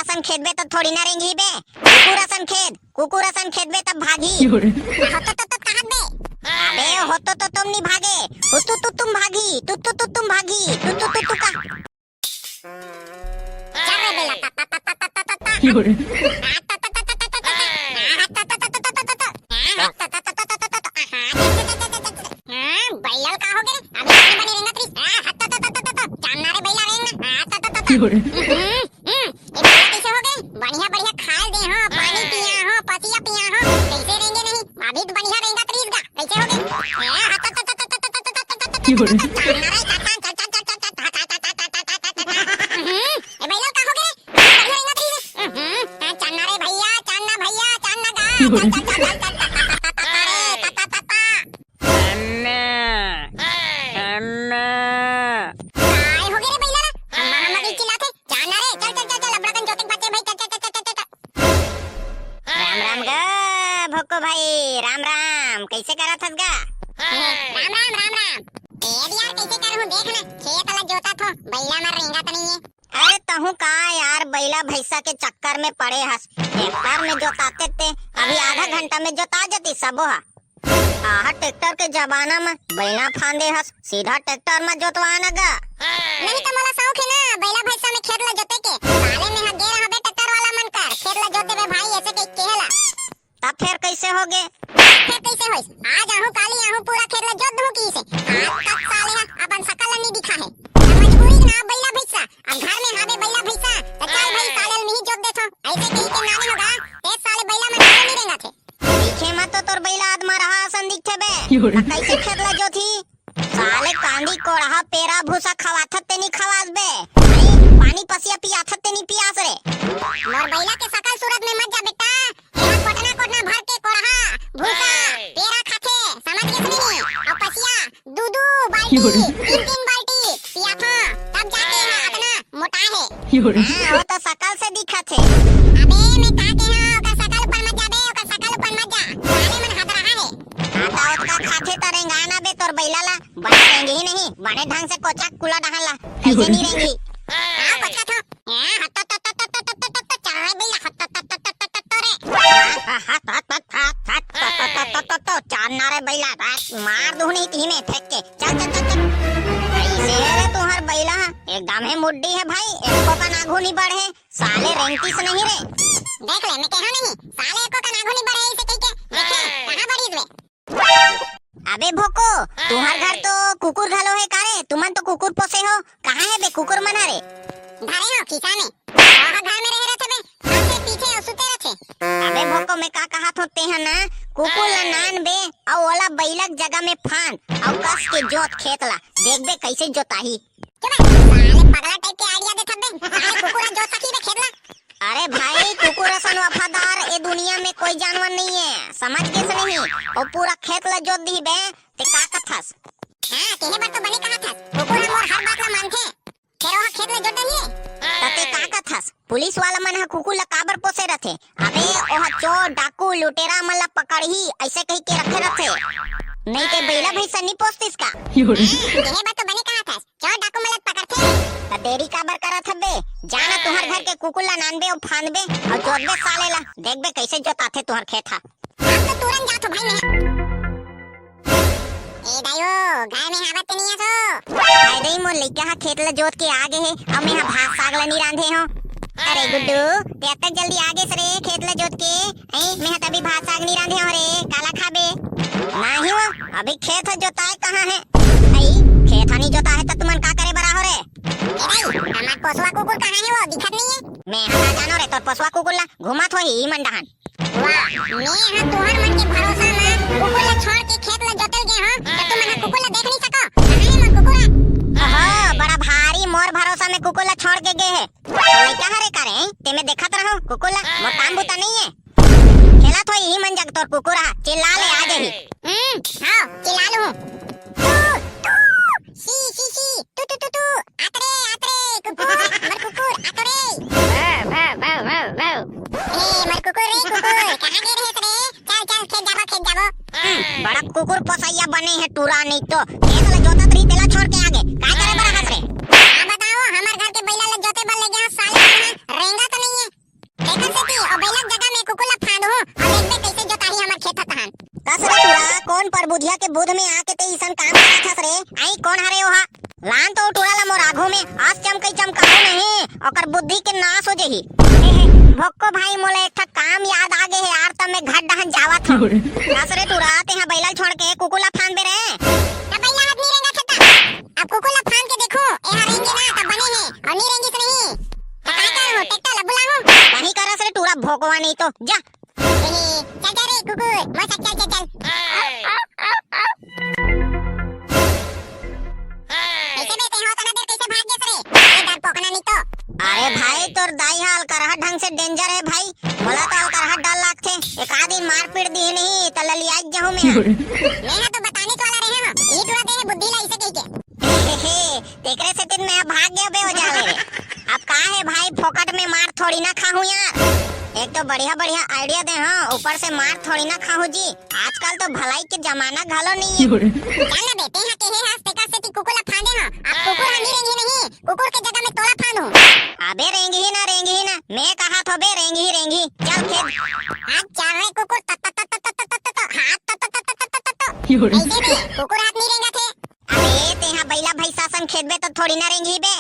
असन खेदबे तब थोड़ी ना रेंगी बे। कुकुर असन खेदबे तब भागी। होतो तो कहां बे? अबे होतो तो तुम नहीं भागे, तू तुम भागी, तू तुम भागी, तू का चल रे बेला बैल का हो गए अभी बनी रेंगा त्रिस जानना रे बैला रेंगा कैसे हो गए बढ़िया बढ़िया खाए दे हो पानी पिया हो पसिया पिया हो कैसे रेंगे नहीं अभी तो बढ़िया रेंगा त्रिस गा कैसे हो गए चांदना रे भैया चांदना गा भोको भाई राम राम कैसे करा थस गा? राम यार कैसे कर हूं देख ना खेत वाला जोता थो बैला मार रेंगा तो नहीं है। अरे तहु का यार बैला भैंसा के चक्कर में पड़े हस ट्रैक्टर में जोताते थे अभी आधा घंटा में जोता जाती सबो हा ट्रैक्टर के जमाना में बैला फांदे हस सीधा ट्रैक्टर में जोतवाना गा। नहीं तो मोला शौक है ना बैला भैंसा में खेत ला जोते के साले में हगे रहबे ट्रैक्टर वाला मन कर खेत ला जोते बे भाई ऐसे के केला तब फिर कैसे होगे? फिर कैसे होइस आज आहू काली आहू पूरा खेत ला जोत दूं की से आज तक साले हा अपन सकल नहीं दिखा है मजबूरी ना बैला भैंसा अब घर में हाबे बैला भैंसा तो चल भाई साले नहीं जोत देथो ऐसे कहीं के नानी होगा ते साले बैला में नहीं रहेगा थे दिखे मत तो तोर बैला आदमा रहा असन दिखे बे कैसे खेत ला जोथी साले कांदी कोढ़ा पेरा भूसा खवाथत ते नहीं खवास बे पानी पसिया पियाथत ते नहीं पियास रे मोर बैला के सकल सूरत में मत जा बेटा कोटना भर के कोढ़ा भूसा पेरा खाथे समझ के सुनी और पसिया दूधू बाल्टी तीन बाल्टी पिया था तब जाके है अपना मोटा है वो तो सकल से दिखा थे अबे मैं का के हां ओका सकल ऊपर मत जाबे ओका सकल ऊपर मत जा साले मन हाथ रहा है आता ओका खाथे तरेंगा ना बे तोर बैला ला बने रहेंगे ही नहीं बने ढंग से कोचा कुला डहला कैसे नहीं रहेंगी हां कोचा था हट चाय बैला चांदना रे बैला मार दूं नहीं तीने फेंक के चल ऐसे रे तुम्हार बैला एकदम है मुड्डी है भाई एको का नागू नहीं बढ़े साले रेंटी से नहीं रे देख ले मैं कहा नहीं साले एको का नागू नहीं बढ़े ऐसे कह के देखे कहां बढ़ी इसमें अबे भोको तुम्हार घर तो कुकुर घलो है कारे तुमन तो कुकुर पोसे हो कहां है बे कुकुर मना रे घरे हो खिसा में घर में रह रहे थे बे हमसे पीछे सुते रहे अबे भोको मैं का कहा थोते हैं ना कुकुर ला नान बे और वाला बैलक जगह में फान और कस के जोत खेत ला देख बे कैसे जोताही साले पगला टाइप के आइडिया दे थबे साले कुकुर जोत सकी बे खेत ला अरे भाई कुकुर असन वफादार ए दुनिया में कोई जानवर नहीं है समझ के से नहीं और पूरा खेत ला जोत दी बे ते का कथस हां तेरे बात तो बने कहा था कुकुर मोर हर बात ला मानथे फिर वो खेत ला जोत दही तते का कथस पुलिस वाला मन ह कुकुर ला काबर पोसे रथे अबे ओह चोर डाकू लुटेरा मन ला पकड़ही ऐसे कही के रखे रथे नहीं ते बैला भैंसा नहीं पोसतिस का ये बात तो बने कहा था चोर डाकू मन ला पकड़थे त देरी काबर करत हबे जाना तुहर घर के कुकुर ला नानबे और फांदबे और जोतबे साले ला देखबे कैसे जोताथे तुहर खेत हा अब तो तुरंत जातो भाई मैं ए दायो गाय में हावत नहीं आसो भाई दई मोर लइका हा खेत ला जोत के आगे है अब मैं भात साग ला नहीं रांधे हो अरे गुड्डू ते तक जल्दी आगे सरे खेत ला जोत के मैं तभी भात साग नहीं रांधे हो रे काला खाबे नहीं हो अभी खेत जोताए कहां है खेत नहीं जोता है तो तुमन का करे बरा हो रे हमार पोसवा कुकुर कहां है वो दिखत नहीं है मैं हटा जानो रे तोर पोसवा कुकुर ला घुमात होई ई मंडहान वाह मैं हां तोहर मन के भरोसा में कुकुर ला छोड़ के खेत ला जोतल गे हां तो तुम हां कुकुर ला देख नहीं सको कहां है मोर कुकुर हां बड़ा भारी मोर भरोसा में कुकुर ला छोड़ के गए है लइका हरे करे ते में देखत रहो कुकुर ला मोर काम बुता नहीं है खेला तो ही मन जग तोर कुकुर चिल्ला ले आ गई हां चिल्ला लूं सी तू आतरे कुकुर मर कुकुर आतरे मर कुकुर रे कुकुर कहां गए रे चल खेत जाबो बड़ा कुकुर पोसैया बने है टूरा नहीं तो खेत ला जोतत रही तेला छोड़ के आगे काय करे बड़ा हंस रे बताओ हमार घर के बैला ला जोते बल ले गया साले रेंगा तो नहीं है बुधिया के बुध में आके ते ईसन काम करत हस रे। आई कौन हरे ओहा? लान तो टुड़ाला मोर आघो में आज चमकई चमकाऊ नहीं ओकर बुद्धि के नाश हो जही। भक्को भाई मोला एक ठा काम याद आ गे हे यार, तब मैं घर डहन जावत हूं। असरे टुराते हैं बैला छोड़ के कुकुला फान बे रे। त बैला आदमी रेंगा छता, अब कुकुला फान के देखो एहा रेंगे ना त बने है और नी रेंगी से नहीं। त का करो टेक्टा ला बुलाऊं? वही करस रे टुरा भोकवा नहीं तो जा। चल जा रे कुकुर मस्त चल चल चल। कैसे बेटे हो तना देर कैसे भाग गए रे? ये डर पोकना नहीं तो। अरे भाई तोर दाई हाल करहा ढंग से डेंजर है भाई, मोला तो करहा डर लागथे। एक आदमी मार पीट दी नहीं त ललियाई जाहू मैं। मैं तो बताने वाला रहे हम ई टुरा दे बुद्धि ला इसे कह के तेकरे से दिन मैं भाग गया बे हो जाले रे। अब का है भाई फोकट में मार थोड़ी ना खाहू यार। एक तो बढ़िया बढ़िया आइडिया दे हां, ऊपर से मार थोड़ी ना खाहू जी। आजकल तो भलाई के जमाना घालो नहीं है। चल ना बेटे हां के है हस्ते का से कुकुला फांदे हां। अब कुकुर हनी रेंगी नहीं, कुकुर के जगह में तोला फांदू। अबे रेंगी ही ना मैं कहा तो बे रेंगी चल खेत। आज चल रहे कुकुर त त त त त त त हाथ त त त त त त ऐसे भी कुकुर हाथ नहीं रेंगा थे। अबे तेहा बैला भैंसा सन खेत बे तो थोड़ी ना रेंगी बे।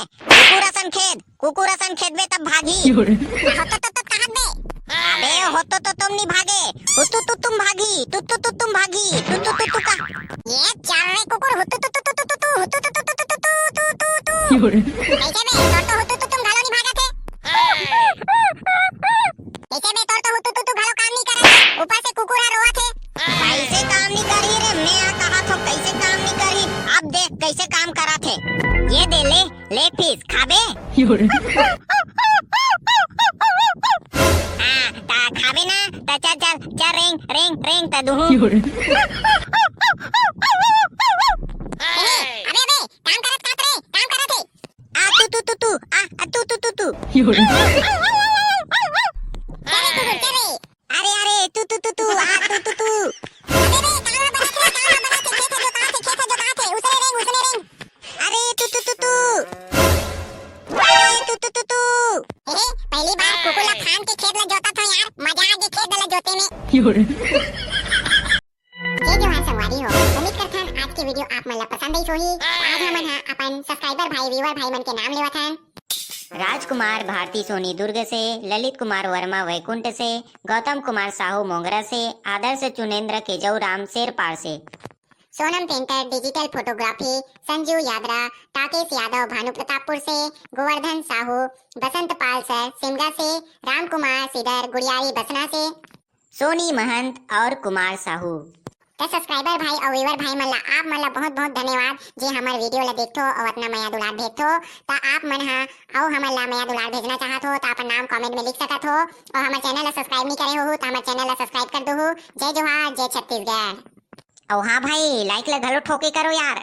कुकुर असन खेत बे तब भागी। होतो तो कहां बे? अबे होतो तो तुम नहीं भागे, हुतु तुम भागी, तुम भागी, तू का। ये चल रहे कुकुर हुतु तू कैसे बे तोर तो हुतु तुम घालो नहीं भागा थे। कैसे बे तोर तो हुतु तू घालो काम नहीं करा, ऊपर से कुकुर रोआ थे। कैसे काम नहीं करी रे? मैं कहा तो कैसे काम नहीं करी, अब देख कैसे काम करा थे। ये दे ले पीस खाबे। खाबे ना ता चल रेंग ता दूहू। अबे काम करत रे आ तू अरे तू आ तू अबे काला बनाते खेत जो कहां थे उसने रेंग अरे तू पहली बार कुकुला खान के खेत ला जोता था यार, मजा आ गया खेत ला जोते में। जय जवान संगवारी हो, उम्मीद करथन आज के वीडियो आप मन ला पसंद आई होही। आज हमन हा अपन सब्सक्राइबर भाई व्यूअर भाई मन के नाम लेवत हन। राजकुमार भारती सोनी दुर्ग से, ललित कुमार वर्मा वैकुंठ से, गौतम कुमार साहू मोंगरा से, आदर्श चुनेंद्र केजौराम शेरपार से, Sonam painter digital photography Sanju यादरा, टाकेश यादव भानु प्रतापपुर से, गोवर्धन साहू बसंत पाल सर सिमगा से, राम कुमार सीधर गुड़ियारी बसना से, सोनी महंत और कुमार साहू। तो सब्सक्राइबर भाई और व्यूअर भाई मन ला आप मन ला बहुत बहुत धन्यवाद जे हमार वीडियो ला देखथो और अपना माया दुलार भेजथो। तो आप मन हा और हमन ला माया दुलार भेजना चाहत हो तो अपन नाम कमेंट में लिख सकत हो और हमारे चैनल ला सब्सक्राइब नहीं करे हो तो हमारे चैनल ला सब्सक्राइब कर दो। जय जोहार, जय छत्तीसगढ़। और हाँ भाई लाइक ला घलो ठोके करो यार।